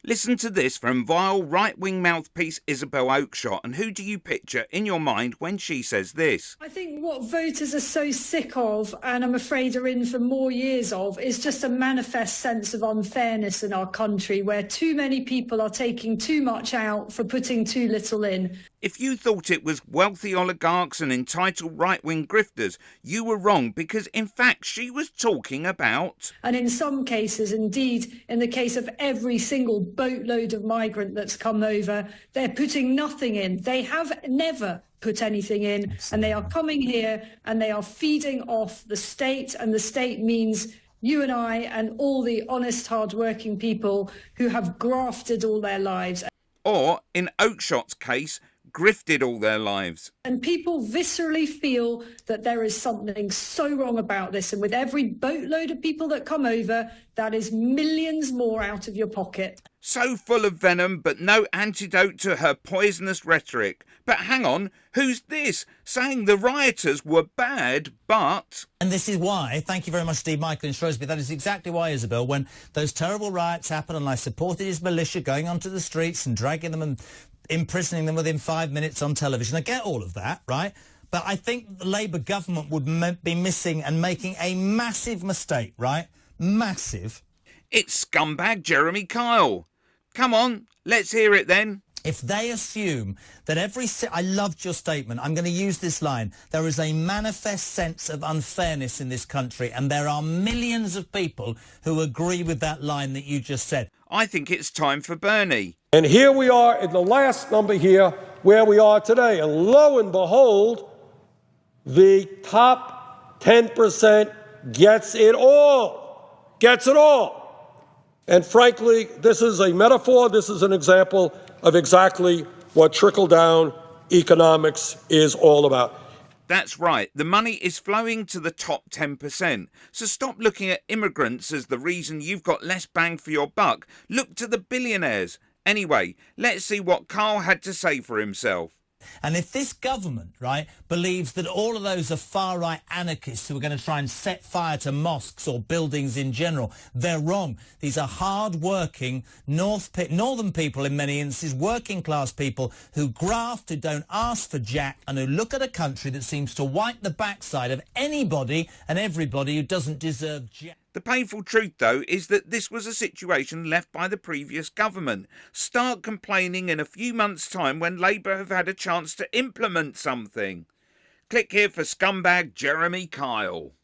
Listen to this from vile right-wing mouthpiece Isabel Oakeshott, and who do you picture in your mind when she says this? I think what voters are so sick of, and I'm afraid are in for more years of, is just a manifest sense of unfairness in our country, where too many people are taking too much out for putting too little in. If you thought it was wealthy oligarchs and entitled right-wing grifters, you were wrong, because in fact she was talking about... And in some cases, indeed, in the case of every single boatload of migrant that's come over, they're putting nothing in. They have never put anything in, and they are coming here and they are feeding off the state, and the state means you and I and all the honest, hard-working people who have grafted all their lives. Or, in Oakeshott's case, grifted all their lives. And people viscerally feel that there is something so wrong about this, and with every boatload of people that come over, that is millions more out of your pocket. So full of venom, but no antidote to her poisonous rhetoric. But hang on, who's this? Saying the rioters were bad, but... And this is why, thank you very much, Steve, Michael and Shrewsbury, that is exactly why, Isabel, when those terrible riots happened and I supported his militia going onto the streets and dragging them and imprisoning them within 5 minutes on television. I get all of that, right? But I think the Labour government would be missing and making a massive mistake, right? Massive. It's scumbag Jeremy Kyle. Come on, let's hear it then. If they assume that I loved your statement, I'm going to use this line, there is a manifest sense of unfairness in this country, and there are millions of people who agree with that line that you just said. I think it's time for Bernie. And here we are at the last number here, where we are today. And lo and behold, the top 10% gets it all. Gets it all. And frankly, this is a metaphor. This is an example of exactly what trickle-down economics is all about. That's right. The money is flowing to the top 10%. So stop looking at immigrants as the reason you've got less bang for your buck. Look to the billionaires. Anyway, let's see what Carl had to say for himself. And if this government, right, believes that all of those are far-right anarchists who are going to try and set fire to mosques or buildings in general, they're wrong. These are hard-working northern people in many instances, working-class people who graft, who don't ask for jack, and who look at a country that seems to wipe the backside of anybody and everybody who doesn't deserve jack. The painful truth, though, is that this was a situation left by the previous government. Start complaining in a few months' time when Labour have had a chance to implement something. Click here for scumbag Jeremy Kyle.